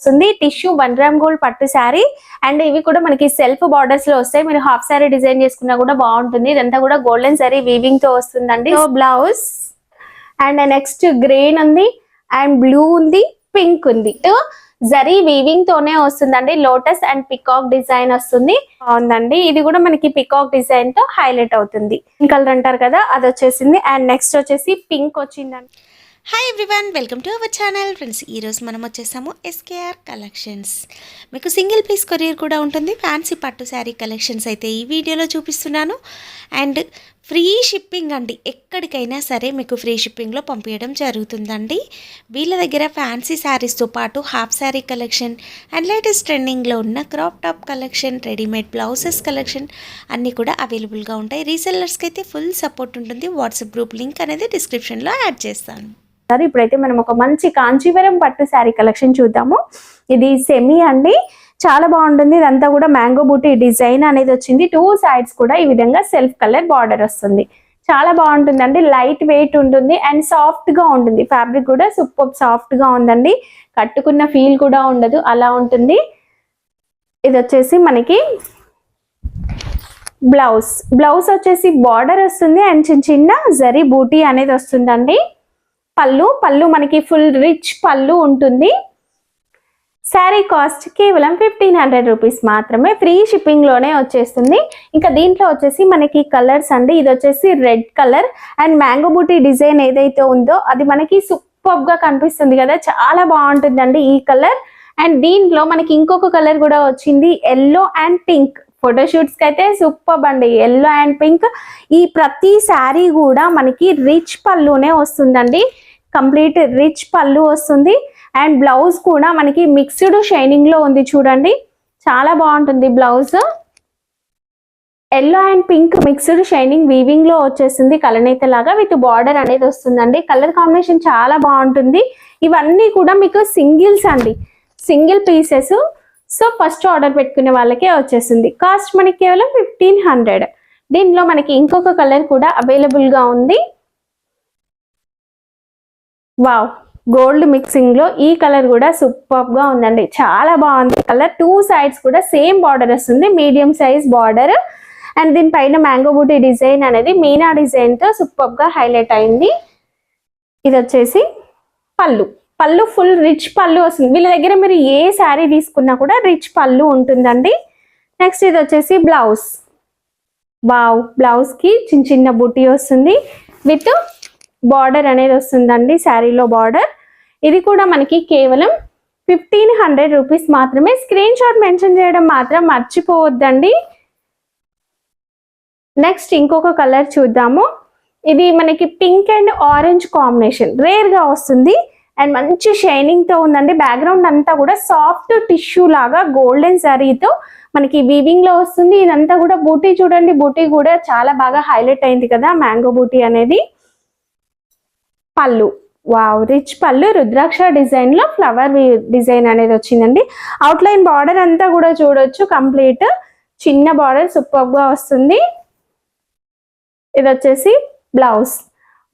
వస్తుంది tissue 1 gram gold పట్టు sari. And ఇవి కూడా మనకి సెల్ఫ్ బార్డర్స్ లో వస్తాయి. మీరు హాఫ్ శారీ డిజైన్ చేసుకున్నా కూడా బాగుంటుంది. ఇదంతా కూడా గోల్డెన్ శారీ వీవింగ్ తో వస్తుందండి. So blouse and next green ఉంది అండ్ బ్లూ ఉంది, పింక్ ఉంది. జరీ వీవింగ్ తోనే వస్తుందండి. లోటస్ అండ్ పికాక్ డిజైన్ వస్తుంది. బాగుందండి. ఇది కూడా మనకి పికాక్ డిజైన్ తో హైలైట్ అవుతుంది. పింక్ కలర్ అంటారు కదా, అది వచ్చేసింది. అండ్ నెక్స్ట్ వచ్చేసి పింక్ వచ్చిందండి. Hi everyone, welcome to our channel. Friends, ఈరోజు మనం వచ్చేసాము ఎస్కేఆర్ కలెక్షన్స్. మీకు సింగిల్ పీస్ కొరియర్ కూడా ఉంటుంది. ఫ్యాన్సీ పట్టు శారీ కలెక్షన్స్ అయితే ఈ వీడియోలో చూపిస్తున్నాను. అండ్ ఫ్రీ షిప్పింగ్ అండి. ఎక్కడికైనా సరే మీకు ఫ్రీ షిప్పింగ్లో పంపించడం జరుగుతుందండి. వీళ్ళ దగ్గర ఫ్యాన్సీ శారీస్తో పాటు half sari collection and latest ట్రెండింగ్లో ఉన్న crop top collection, readymade blouses collection అన్నీ కూడా అవైలబుల్గా ఉంటాయి. రీసెల్లర్స్కి అయితే ఫుల్ సపోర్ట్ ఉంటుంది. వాట్సాప్ గ్రూప్ లింక్ అనేది డిస్క్రిప్షన్లో యాడ్ చేస్తాను. ఇప్పుడైతే మనం ఒక మంచి కాంచీవరం పట్టు శారీ కలెక్షన్ చూద్దాము. ఇది సెమీ అండి, చాలా బాగుంటుంది. ఇదంతా కూడా మ్యాంగో బూటీ డిజైన్ అనేది వచ్చింది. 2 సైడ్స్ కూడా ఈ విధంగా సెల్ఫ్ కలర్ బార్డర్ వస్తుంది. చాలా బాగుంటుందండి. లైట్ వెయిట్ ఉంటుంది అండ్ సాఫ్ట్ గా ఉంటుంది. ఫ్యాబ్రిక్ కూడా సూపర్ సాఫ్ట్ గా ఉందండి. కట్టుకున్న ఫీల్ కూడా ఉండదు, అలా ఉంటుంది. ఇది వచ్చేసి మనకి బ్లౌజ్ వచ్చేసి బార్డర్ వస్తుంది అండ్ చిన్న చిన్న జరీ బూటీ అనేది వస్తుందండి. పళ్ళు మనకి ఫుల్ రిచ్ పళ్ళు ఉంటుంది. శారీ కాస్ట్ కేవలం 1500 రూపీస్ మాత్రమే. ఫ్రీ షిప్పింగ్ లోనే వచ్చేస్తుంది. ఇంకా దీంట్లో వచ్చేసి మనకి కలర్స్ అండి. ఇది వచ్చేసి red colour and mango booti design ఏదైతే ఉందో అది మనకి సూపర్ గా కనిపిస్తుంది కదా, చాలా బాగుంటుందండి ఈ కలర్. అండ్ దీంట్లో మనకి ఇంకొక కలర్ కూడా వచ్చింది, ఎల్లో అండ్ పింక్. ఫోటోషూట్స్ కి అయితే సూపర్ అండి, ఎల్లో అండ్ పింక్. ఈ ప్రతి శారీ కూడా మనకి రిచ్ పళ్ళునే వస్తుందండి. కంప్లీట్ రిచ్ పళ్ళు వస్తుంది. అండ్ బ్లౌజ్ కూడా మనకి మిక్స్డ్ షైనింగ్ లో ఉంది, చూడండి చాలా బాగుంటుంది. Blouse yellow and pink mixed shining weaving లో వచ్చేసింది. కలనేత లాగా విత్ బార్డర్ అనేది వస్తుందండి. కలర్ కాంబినేషన్ చాలా బాగుంటుంది. ఇవన్నీ కూడా మీకు సింగిల్స్ అండి, single pieces. So first order పెట్టుకునే వాళ్ళకే వచ్చేసింది. కాస్ట్ మనకి కేవలం 1500. దీనిలో మనకి ఇంకొక కలర్ కూడా అవైలబుల్ గా ఉంది. వావ్, గోల్డ్ మిక్సింగ్ లో ఈ కలర్ కూడా సూపర్ గా ఉందండి, చాలా బాగుంది కలర్. 2 సైడ్స్ కూడా సేమ్ బార్డర్ వస్తుంది, మీడియం సైజ్ బార్డర్. అండ్ దీనిపైన మ్యాంగో బూటీ డిజైన్ అనేది మీనా డిజైన్ తో సూపర్ గా హైలైట్ అయింది. ఇది వచ్చేసి పళ్ళు ఫుల్ రిచ్ పళ్ళు వస్తుంది. వీళ్ళ దగ్గర మీరు ఏ శారీ తీసుకున్నా కూడా రిచ్ పళ్ళు ఉంటుందండి. నెక్స్ట్ ఇది వచ్చేసి బ్లౌజ్. వావ్, బ్లౌజ్ కి చిన్న చిన్న బూటీ వస్తుంది విత్ బార్డర్ అనేది వస్తుందండి. శారీలో బార్డర్. ఇది కూడా మనకి కేవలం 1500 రూపీస్ మాత్రమే. స్క్రీన్ షాట్ మెన్షన్ చేయడం మాత్రం మర్చిపోవద్దండి. నెక్స్ట్ ఇంకొక కలర్ చూద్దాము. ఇది మనకి pink and orange combination rare గా వస్తుంది అండ్ మంచి షైనింగ్ తో ఉందండి. బ్యాక్గ్రౌండ్ అంతా కూడా సాఫ్ట్ టిష్యూ లాగా గోల్డెన్ శారీతో మనకి వీవింగ్ లో వస్తుంది. ఇదంతా కూడా బూటీ చూడండి, బూటీ కూడా చాలా బాగా హైలైట్ అయింది కదా, మ్యాంగో బూటీ అనేది. పళ్ళు, వావ్, రిచ్ పళ్ళు. రుద్రాక్ష డిజైన్ లో ఫ్లవర్ డిజైన్ అనేది వచ్చిందండి. అవుట్ లైన్ బార్డర్ అంతా కూడా చూడొచ్చు, కంప్లీట్ చిన్న బార్డర్ సూపర్ గా వస్తుంది. ఇది వచ్చేసి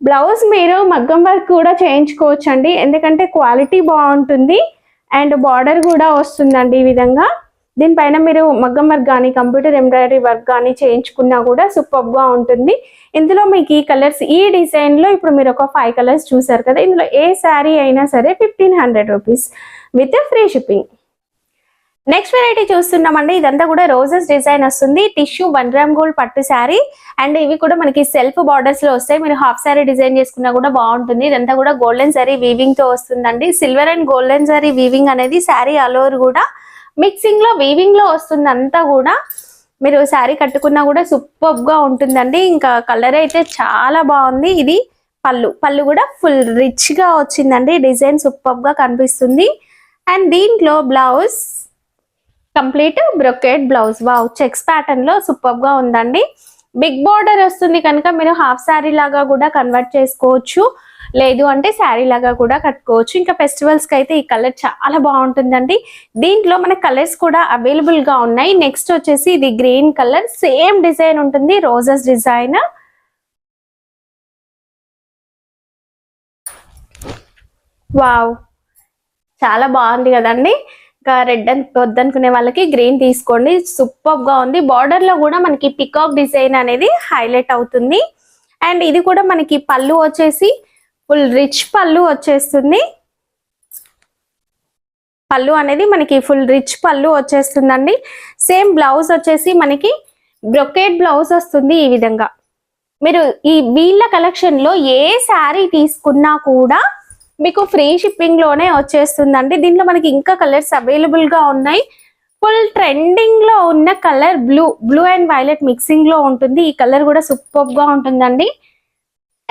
బ్లౌజ్ మీరు మగ్గం వర్క్ కూడా చేయించుకోవచ్చు అండి, ఎందుకంటే క్వాలిటీ బాగుంటుంది. అండ్ బార్డర్ కూడా వస్తుందండి ఈ విధంగా. దీనిపైన మీరు మగ్గం వర్క్ కానీ కంప్యూటర్ ఎంబ్రాయిడరీ వర్క్ కానీ చేయించుకున్నా కూడా సూపర్ గా ఉంటుంది. ఇందులో మీకు ఈ కలర్స్, ఈ డిజైన్ లో ఇప్పుడు మీరు ఒక 5 కలర్స్ చూసారు కదా, ఇందులో ఏ శారీ అయినా సరే 1500 rupees with free shipping. Next variety చూస్తున్నామండి. ఇదంతా కూడా రోజెస్ డిజైన్ వస్తుంది. టిష్యూ 1 గ్రామ్ గోల్డ్ పట్టు శారీ. అండ్ ఇవి కూడా మనకి సెల్ఫ్ బార్డర్స్ లో వస్తాయి. మీరు హాఫ్ శారీ డిజైన్ చేసుకున్నా కూడా బాగుంటుంది. ఇదంతా కూడా గోల్డెన్ శారీ వీవింగ్ తో వస్తుందండి. Silver and golden sari weaving అనేది శారీ ఆల్ ఓవర్ కూడా మిక్సింగ్ లో వీవింగ్ లో వస్తుంది. అంతా కూడా మీరు శారీ కట్టుకున్నా కూడా సూపర్ గా ఉంటుందండి. ఇంకా కలర్ అయితే చాలా బాగుంది. ఇది పళ్ళు కూడా ఫుల్ రిచ్ గా వచ్చిందండి. డిజైన్ సూపర్ గా కనిపిస్తుంది. అండ్ దీంట్లో blouse complete brocade blouse. Wow, checks pattern లో సూపర్ గా ఉందండి. బిగ్ బార్డర్ వస్తుంది కనుక మీరు హాఫ్ శారీ లాగా కూడా కన్వర్ట్ చేసుకోవచ్చు, లేదు అంటే శారీ లాగా కూడా కట్టుకోవచ్చు. ఇంకా ఫెస్టివల్స్ కి అయితే ఈ కలర్ చాలా బాగుంటుందండి. దీంట్లో మన కలర్స్ కూడా అవైలబుల్ గా ఉన్నాయి. నెక్స్ట్ వచ్చేసి ఇది గ్రీన్ కలర్, సేమ్ డిజైన్ ఉంటుంది, రోజెస్ డిజైన్. వావ్, చాలా బాగుంది కదండి. ఇంకా రెడ్ వద్దనుకునే వాళ్ళకి గ్రీన్ తీసుకోండి, సూపర్ గా ఉంది. బార్డర్ లో కూడా మనకి పికాక్ డిజైన్ అనేది హైలైట్ అవుతుంది. అండ్ ఇది కూడా మనకి పళ్ళు వచ్చేసి ఫుల్ రిచ్ పళ్ళు వచ్చేస్తుంది. పళ్ళు అనేది మనకి ఫుల్ రిచ్ పళ్ళు వచ్చేస్తుందండి. సేమ్ బ్లౌజ్ వచ్చేసి మనకి బ్రొకేట్ బ్లౌజ్ వస్తుంది. ఈ విధంగా మీరు ఈ వీళ్ళ కలెక్షన్ లో ఏ శారీ తీసుకున్నా కూడా మీకు ఫ్రీ షిప్పింగ్ లోనే వచ్చేస్తుందండి. దీంట్లో మనకి ఇంకా కలర్స్ అవైలబుల్ గా ఉన్నాయి. ఫుల్ ట్రెండింగ్ లో ఉన్న colour blue and violet mixing లో ఉంటుంది. ఈ కలర్ కూడా సూపర్ గా ఉంటుందండి.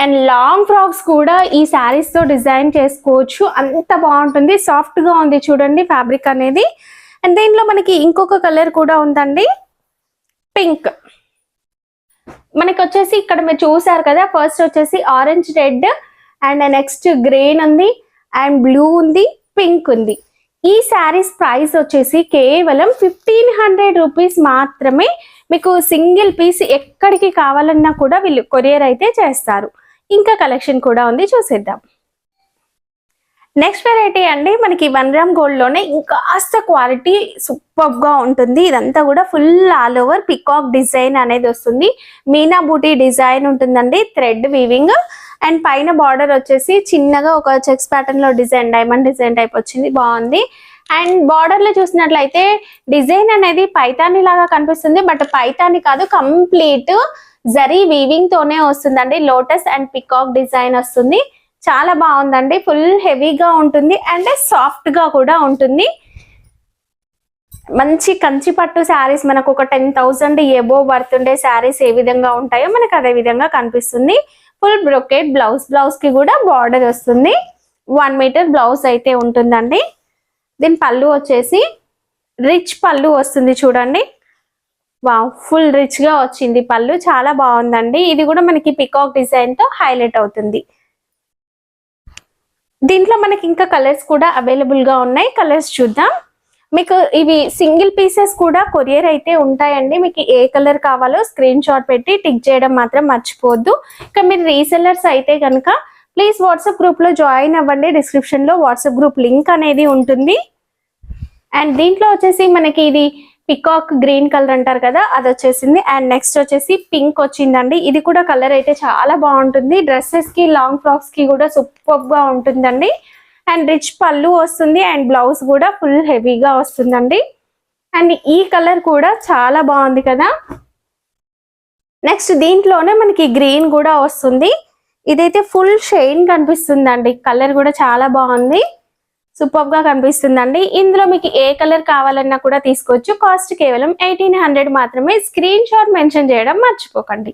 అండ్ లాంగ్ ఫ్రాక్స్ కూడా ఈ శారీస్ తో డిజైన్ చేసుకోవచ్చు, అంత బాగుంటుంది. సాఫ్ట్ గా ఉంది చూడండి ఫ్యాబ్రిక్ అనేది. అండ్ దీంట్లో మనకి ఇంకొక కలర్ కూడా ఉందండి, పింక్. మనకి వచ్చేసి ఇక్కడ మీరు చూసారు కదా, ఫస్ట్ వచ్చేసి orange red and next green ఉంది అండ్ బ్లూ ఉంది, పింక్ ఉంది. ఈ శారీస్ ప్రైస్ వచ్చేసి కేవలం 1500 రూపీస్ మాత్రమే. మీకు సింగిల్ పీస్ ఎక్కడికి కావాలన్నా కూడా వీళ్ళు కొరియర్ అయితే చేస్తారు. ఇంకా కలెక్షన్ కూడా ఉంది, చూసేద్దాం. నెక్స్ట్ వెరైటీ అండి, మనకి 1 గ్రామ్ గోల్డ్ లోనే ఇంకాస్త క్వాలిటీ సూపర్ గా ఉంటుంది. ఇదంతా కూడా full all over peacock design అనేది వస్తుంది. మీనా బూటీ డిజైన్ ఉంటుందండి, థ్రెడ్ వీవింగ్. అండ్ పైన బార్డర్ వచ్చేసి చిన్నగా ఒక చెక్స్ ప్యాటర్న్ లో డిజైన్, డైమండ్ డిజైన్ టైప్ వచ్చింది, బాగుంది. అండ్ బార్డర్ లో చూసినట్లయితే డిజైన్ అనేది పైతాని లాగా కనిపిస్తుంది, బట్ పైతాని కాదు, కంప్లీట్ జరీ వీవింగ్ తోనే వస్తుందండి. లోటస్ అండ్ పికాక్ డిజైన్ వస్తుంది, చాలా బాగుందండి. ఫుల్ హెవీగా ఉంటుంది అండ్ సాఫ్ట్ గా కూడా ఉంటుంది. మంచి కంచి పట్టు శారీస్ మనకు ఒక 10,000 ఎబోవ్ వర్త్ ఉండే శారీస్ ఏ విధంగా ఉంటాయో మనకు అదే విధంగా కనిపిస్తుంది. ఫుల్ బ్రొకేట్ బ్లౌజ్ కి కూడా బార్డర్ వస్తుంది. 1 మీటర్ బ్లౌజ్ అయితే ఉంటుందండి. దీని పళ్ళు వచ్చేసి రిచ్ పళ్ళు వస్తుంది చూడండి. వావ్, ఫుల్ రిచ్ గా వచ్చింది పళ్ళు, చాలా బాగుందండి. ఇది కూడా మనకి పికాక్ డిజైన్ తో హైలైట్ అవుతుంది. దీంట్లో మనకి ఇంకా కలర్స్ కూడా అవైలబుల్ గా ఉన్నాయి, కలర్స్ చూద్దాం. మీకు ఇవి సింగిల్ పీసెస్ కూడా కొరియర్ అయితే ఉంటాయండి. మీకు ఏ కలర్ కావాలో స్క్రీన్ షాట్ పెట్టి టిక్ చేయడం మాత్రం మర్చిపోవద్దు. ఇక మీరు రీసెల్లర్స్ అయితే కనుక ప్లీజ్ వాట్సాప్ గ్రూప్ లో జాయిన్ అవ్వండి. డిస్క్రిప్షన్ లో వాట్సాప్ గ్రూప్ లింక్ అనేది ఉంటుంది. అండ్ దీంట్లో వచ్చేసి మనకి ఇది పికాక్ గ్రీన్ కలర్ అంటారు కదా, అది వచ్చేసింది. అండ్ నెక్స్ట్ వచ్చేసి పింక్ వచ్చిందండి. ఇది కూడా కలర్ అయితే చాలా బాగుంటుంది. డ్రెస్సెస్ కి లాంగ్ ఫ్రాక్స్ కి కూడా సూపర్ గా ఉంటుందండి. అండ్ రిచ్ పళ్ళు వస్తుంది అండ్ బ్లౌజ్ కూడా ఫుల్ హెవీగా వస్తుందండి. అండ్ ఈ కలర్ కూడా చాలా బాగుంది కదా. నెక్స్ట్ దీంట్లోనే మనకి గ్రీన్ కూడా వస్తుంది. ఇదైతే ఫుల్ షైన్ కనిపిస్తుందండి, కలర్ కూడా చాలా బాగుంది, సూపర్ గా కనిపిస్తుందండి. ఇందులో మీకు ఏ కలర్ కావాలన్నా కూడా తీసుకోవచ్చు. కాస్ట్ కేవలం 1800 మాత్రమే. స్క్రీన్ షాట్ మెన్షన్ చేయడం మర్చిపోకండి.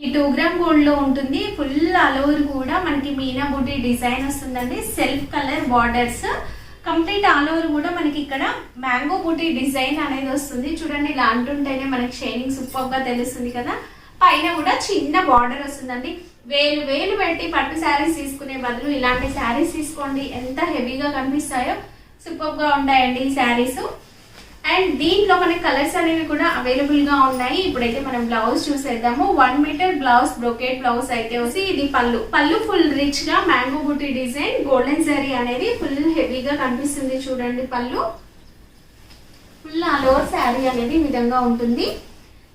ఈ 2 గ్రామ్ గోల్డ్ లో ఉంటుంది. ఫుల్ ఆల్ ఓవర్ కూడా మనకి మీనా బూటీ డిజైన్ వస్తుందండి. Self colour borders, complete all over కూడా మనకి ఇక్కడ మ్యాంగో బూటీ డిజైన్ అనేది వస్తుంది చూడండి. ఇలా అంటుంటేనే మనకి షైనింగ్ సూపర్ గా తెలుస్తుంది కదా. పైన కూడా చిన్న బార్డర్ వస్తుందండి. వేలు పెట్టి పట్టు శారీస్ తీసుకునే బదులు ఇలాంటి శారీస్ తీసుకోండి, ఎంత హెవీగా కనిపిస్తాయో, సూపర్ గా ఉంటాయండి ఈ శారీస్. అండ్ దీంట్లో మనకి కలర్స్ అనేవి కూడా అవైలబుల్ గా ఉన్నాయి. ఇప్పుడైతే మనం బ్లౌజ్ చూసేద్దాము. 1 మీటర్ బ్లౌజ్, బ్రొకేట్ బ్లౌజ్ అయితే వచ్చి ఇది పళ్ళు ఫుల్ రిచ్ గా mango booti design, golden zari అనేది ఫుల్ హెవీగా కనిపిస్తుంది చూడండి. పళ్ళు ఫుల్ ఆల్ ఓవర్ శారీ అనేది ఈ విధంగా ఉంటుంది.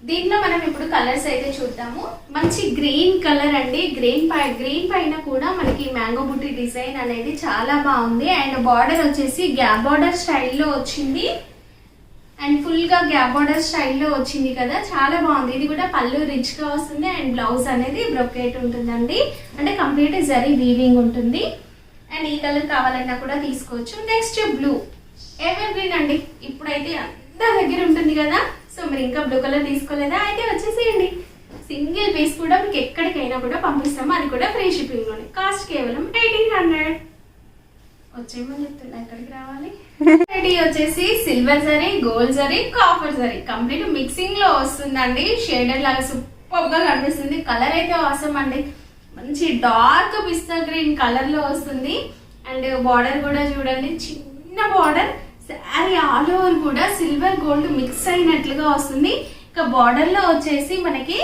దీంట్లో మనం ఇప్పుడు కలర్స్ అయితే చూద్దాము. మంచి గ్రీన్ కలర్ అండి. గ్రీన్ పైన కూడా మనకి మ్యాంగో బూటీ డిజైన్ అనేది చాలా బాగుంది. అండ్ బార్డర్ వచ్చేసి గ్యాప్ బార్డర్ స్టైల్లో వచ్చింది. అండ్ ఫుల్ గా గ్యాప్ బార్డర్ స్టైల్లో వచ్చింది కదా, చాలా బాగుంది. ఇది కూడా పళ్ళు రిచ్ గా వస్తుంది అండ్ బ్లౌజ్ అనేది బ్రొకేట్ ఉంటుందండి. అంటే కంప్లీట్ జరీ వీవింగ్ ఉంటుంది. అండ్ ఈ కలర్ కావాలన్నా కూడా తీసుకోవచ్చు. నెక్స్ట్ బ్లూ, ఎవర్ గ్రీన్ అండి. ఇప్పుడైతే అందరి దగ్గర ఉంటుంది కదా, సో మీరు ఇంకా బ్లూ కలర్ తీసుకోలేదా, అయితే వచ్చేసేయండి. సింగిల్ పీస్ కూడా మీకు ఎక్కడికైనా కూడా పంపిస్తాము, అది కూడా ఫ్రీ షిప్పింగ్ లోనే. కాస్ట్ కేవలం 1800. వచ్చేమని చెప్తున్నా, ఎక్కడికి రావాలి. ఇది వచ్చేసి silver zari, gold zari, copper zari complete mixing లో వస్తుందండి. షేడర్ లాగా సూపర్ గా కనిపిస్తుంది. కలర్ అయితే అవసరం అండి, మంచి డార్క్ పిస్తా గ్రీన్ కలర్ లో వస్తుంది. అండ్ బార్డర్ కూడా చూడండి, చిన్న బార్డర్. శారీ ఆల్ ఓవర్ కూడా సిల్వర్ గోల్డ్ మిక్స్ అయినట్లుగా వస్తుంది. ఇక బార్డర్ లో వచ్చేసి మనకి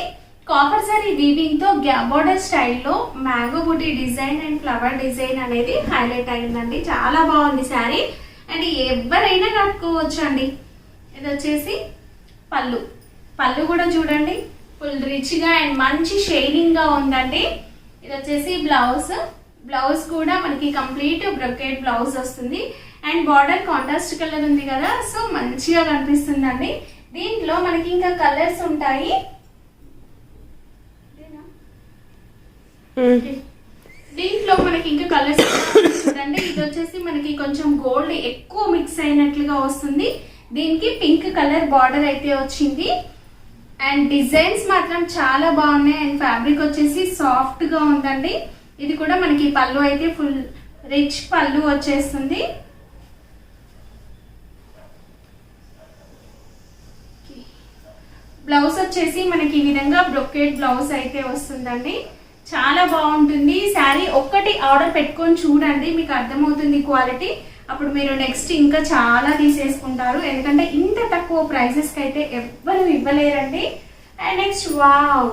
కాపర్ సారీ వీవింగ్ తో గ్యాప్ బోర్డర్ స్టైల్లో mango booti design and flower design అనేది హైలైట్ అయిందండి. చాలా బాగుంది శారీ అండ్ ఎవరైనా కట్టుకోవచ్చు అండి. ఇది వచ్చేసి పళ్ళు. పళ్ళు కూడా చూడండి ఫుల్ రిచ్ గా అండ్ మంచి షైనింగ్ గా ఉందండి. ఇది వచ్చేసి బ్లౌజ్. బ్లౌజ్ కూడా మనకి కంప్లీట్ బ్రొకేట్ బ్లౌజ్ వస్తుంది అండ్ బార్డర్ కాంట్రాస్ట్ కలర్ ఉంది కదా, సో మంచిగా కనిపిస్తుందండి. దీంట్లో మనకి ఇంకా కలర్స్ ఉంటాయి. దీంట్లో మనకి ఇంకా కలర్స్ చూడండి. ఇది వచ్చేసి మనకి కొంచెం గోల్డ్ ఎక్కువ మిక్స్ అయినట్లుగా వస్తుంది. దీనికి పింక్ కలర్ బార్డర్ అయితే వచ్చింది అండ్ డిజైన్స్ మాత్రం చాలా బాగున్నాయి అండ్ ఫ్యాబ్రిక్ వచ్చేసి సాఫ్ట్ గా ఉందండి. ఇది కూడా మనకి పళ్ళు అయితే ఫుల్ రిచ్ పళ్ళు వచ్చేస్తుంది. బ్లౌజ్ వచ్చేసి మనకి ఈ విధంగా బ్రొకేట్ బ్లౌజ్ అయితే వస్తుందండి. చాలా బాగుంటుంది శారీ. ఒక్కటి ఆర్డర్ పెట్టుకొని చూడండి, మీకు అర్థమవుతుంది క్వాలిటీ. అప్పుడు మీరు నెక్స్ట్ ఇంకా చాలా తీసేసుకుంటారు, ఎందుకంటే ఇంత తక్కువ ప్రైసెస్కి అయితే ఎవ్వరు ఇవ్వలేరండి. And next wow,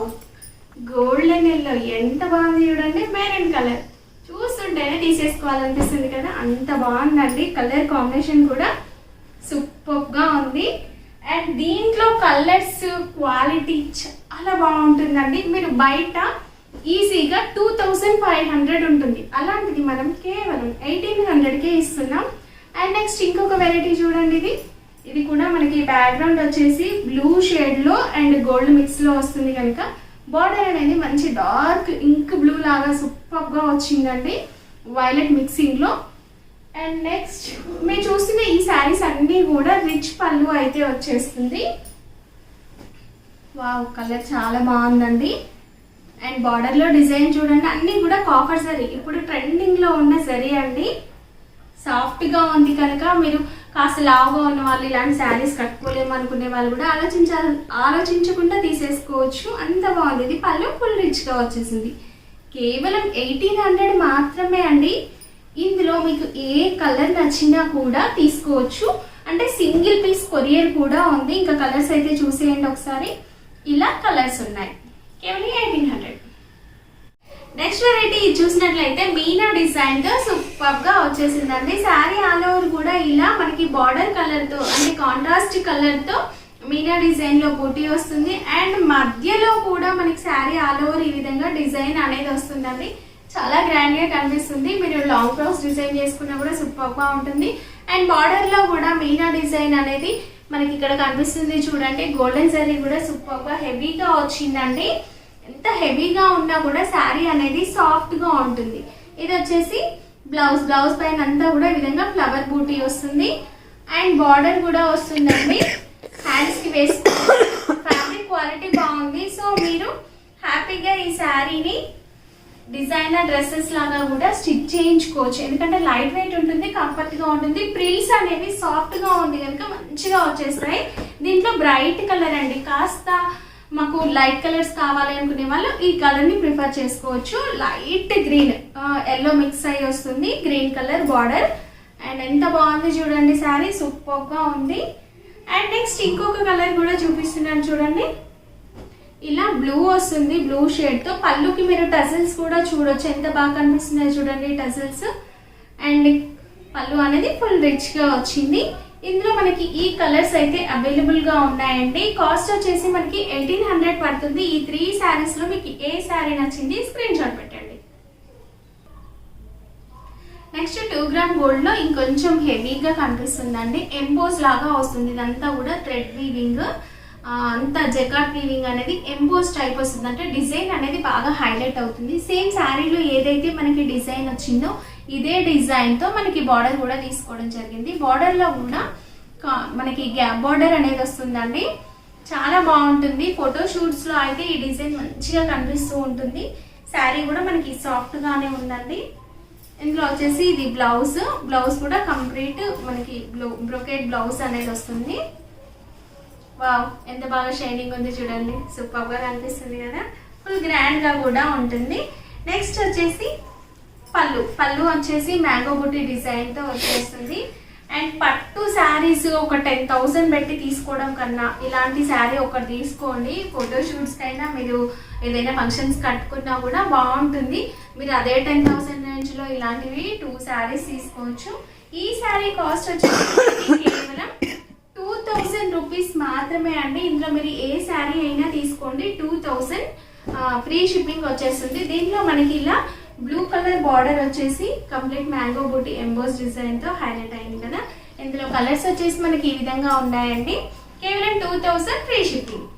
golden yellow ఎంత బాగుంది చూడండి. మెరూన్ కలర్ చూస్తుంటేనే తీసేసుకోవాలనిపిస్తుంది కదా, అంత బాగుందండి. కలర్ కాంబినేషన్ కూడా సూపర్గా ఉంది అండ్ దీంట్లో కలర్స్ క్వాలిటీ చాలా బాగుంటుందండి. మీరు బయట ఈజీగా 2500 ఉంటుంది, అలాంటిది మనం కేవలం 1800కే ఇస్తున్నాం. అండ్ నెక్స్ట్ ఇంకొక వెరైటీ చూడండి. ఇది కూడా మనకి బ్యాక్గ్రౌండ్ వచ్చేసి బ్లూ షేడ్లో అండ్ గోల్డ్ మిక్స్లో వస్తుంది కనుక బార్డర్ అనేది మంచి డార్క్ ఇంక్ బ్లూ లాగా సూపర్గా వచ్చిందండి, వైలెట్ మిక్సింగ్లో. అండ్ నెక్స్ట్ మీరు చూస్తున్న ఈ శారీస్ అన్నీ కూడా రిచ్ పళ్ళు అయితే వచ్చేస్తుంది. వావ్, కలర్ చాలా బాగుందండి. అండ్ బార్డర్లో డిజైన్ చూడండి, అన్నీ కూడా కాపర్ జరీ, ఇప్పుడు ట్రెండింగ్లో ఉన్న జరీ అండి. సాఫ్ట్గా ఉంది కనుక మీరు కాస్త లావుగా ఉన్న వాళ్ళు ఇలాంటి శారీస్ కట్టుకోలేము అనుకునే వాళ్ళు కూడా ఆలోచించకుండా తీసేసుకోవచ్చు, అంత బాగుంది. ఇది పళ్ళు ఫుల్ రిచ్గా వచ్చేసింది. కేవలం 1800 మాత్రమే అండి. ఇందులో మీకు ఏ కలర్ నచ్చినా కూడా తీసుకోవచ్చు, అంటే సింగిల్ పీస్ కొరియర్ కూడా ఉంది. ఇంకా కలర్స్ అయితే చూసేయండి ఒకసారి. ఇలా కలర్స్ ఉన్నాయి, కేవలం 1800. నెక్స్ట్ వెరైటీ చూసినట్లయితే మీనా డిజైన్ తో సూపర్ గా వచ్చేసిందండి. శారీ ఆల్ ఓవర్ కూడా ఇలా మనకి బార్డర్ కలర్ తో అంటే కాంట్రాస్ట్ కలర్ తో మీనా డిజైన్ లో బూటీ వస్తుంది అండ్ మధ్యలో కూడా మనకి శారీ ఆల్ ఓవర్ ఈ విధంగా డిజైన్ అనేది వస్తుందండి. చాలా గ్రాండ్ గా కనిపిస్తుంది. మీరు లాంగ్ ఫ్రాక్స్ డిజైన్ చేసుకున్నా కూడా సూపర్ గా ఉంటుంది. అండ్ బార్డర్ లో కూడా మీనా డిజైన్ అనేది మనకి ఇక్కడ కనిపిస్తుంది చూడండి. గోల్డెన్ జరీ కూడా సూపర్ గా హెవీగా వచ్చిందండి. ఎంత హెవీగా ఉన్నా కూడా శారీ అనేది సాఫ్ట్ గా ఉంటుంది. ఇది వచ్చేసి బ్లౌజ్. బ్లౌజ్ పైన అంతా కూడా ఈ విధంగా ఫ్లవర్ బూటీ వస్తుంది అండ్ బార్డర్ కూడా వస్తుందండి. హ్యాండ్స్ కి వేసుకుంటే ఫ్యాబ్రిక్ క్వాలిటీ బాగుంది. సో మీరు హ్యాపీగా ఈ శారీని డిజైనర్ డ్రెస్సెస్ లాగా కూడా స్టిచ్ చేయించుకోవచ్చు, ఎందుకంటే లైట్ వెయిట్ ఉంటుంది, కంఫర్ట్ గా ఉంటుంది. ప్రిల్స్ అనేవి సాఫ్ట్ గా ఉంది కనుక మంచిగా వచ్చేస్తాయి. దీంట్లో బ్రైట్ కలర్ అండి, కాస్త మాకు లైట్ కలర్స్ కావాలి అనుకునే వాళ్ళు ఈ కలర్ ని ప్రిఫర్ చేసుకోవచ్చు. లైట్ గ్రీన్ ఎల్లో మిక్స్ అయ్యి వస్తుంది, గ్రీన్ కలర్ బార్డర్. అండ్ ఎంత బాగుంది చూడండి, శారీ సూపర్ గా ఉంది. అండ్ నెక్స్ట్ ఇంకొక కలర్ కూడా చూపిస్తున్నాను చూడండి. ఇలా బ్లూ వస్తుంది, బ్లూ షేడ్ తో. పళ్ళుకి మీరు టజిల్స్ కూడా చూడొచ్చు, ఎంత బాగా కనిపిస్తున్నాయి చూడండి టజిల్స్. అండ్ పళ్ళు అనేది ఫుల్ రిచ్ గా వచ్చింది. ఇందులో మనకి ఈ కలర్స్ అయితే అవైలబుల్ గా ఉన్నాయండి. కాస్ట్ వచ్చేసి మనకి 1800 పడుతుంది. ఈ 3 శారీస్ లో మీకు ఏ శారీ నచ్చింది స్క్రీన్ షాట్ పెట్టండి. నెక్స్ట్ 2 గ్రామ్ గోల్డ్ లో ఇంకొంచెం హెవీగా కనిపిస్తుందండి. ఎంబోస్ లాగా వస్తుంది, ఇదంతా కూడా థ్రెడ్ వీవింగ్, అంతా జకార్డ్ వీవింగ్ అనేది ఎంబోస్ టైప్ వస్తుంది. అంటే డిజైన్ అనేది బాగా హైలైట్ అవుతుంది. సేమ్ శారీలో ఏదైతే మనకి డిజైన్ వచ్చిందో ఇదే డిజైన్ తో మనకి బార్డర్ కూడా తీసుకోవడం జరిగింది. బార్డర్ లో కూడా మనకి గ్యాప్ బార్డర్ అనేది వస్తుందండి, చాలా బాగుంటుంది. ఫోటో షూట్స్ లో అయితే ఈ డిజైన్ మంచిగా కనిపిస్తూ ఉంటుంది. శారీ కూడా మనకి సాఫ్ట్ గానే ఉందండి. ఇందులో వచ్చేసి ఇది బ్లౌజ్. బ్లౌజ్ కూడా కంప్లీట్ మనకి బ్రొకేట్ బ్లౌజ్ అనేది వస్తుంది. వావ్, ఎంత బాగా షైనింగ్ ఉంది చూడండి, సూపర్ గా కనిపిస్తుంది కదా, ఫుల్ గ్రాండ్ గా కూడా ఉంటుంది. నెక్స్ట్ వచ్చేసి పళ్ళు. పళ్ళు వచ్చేసి మ్యాంగో బుట్టి డిజైన్ తో వచ్చేస్తుంది అండ్ పట్టు శారీస్ ఒక 10,000 పెట్టి తీసుకోవడం కన్నా ఇలాంటి శారీ ఒకటి తీసుకోండి. ఫోటోషూట్స్కి అయినా మీరు ఏదైనా ఫంక్షన్స్ కట్టుకున్నా కూడా బాగుంటుంది. మీరు అదే 10,000 రేంజ్లో ఇలాంటివి 2 శారీస్ తీసుకోవచ్చు. ఈ శారీ కాస్ట్ వచ్చేసి కేవలం 2,000 రూపీస్ మాత్రమే అండి. ఇందులో మీరు ఏ శారీ అయినా తీసుకోండి 2,000 ఫ్రీ షిప్పింగ్ వచ్చేస్తుంది. దీంట్లో మనకి ఇలా బ్లూ కలర్ బార్డర్ వచ్చేసి కంప్లీట్ మ్యాంగో బూటీ ఎంబోస్ డిజైన్తో హైలైట్ అయింది కదా. ఇందులో కలర్స్ వచ్చేసి మనకి ఈ విధంగా ఉన్నాయండి. కేవలం 2,000 ఫ్రీ షిప్పింగ్.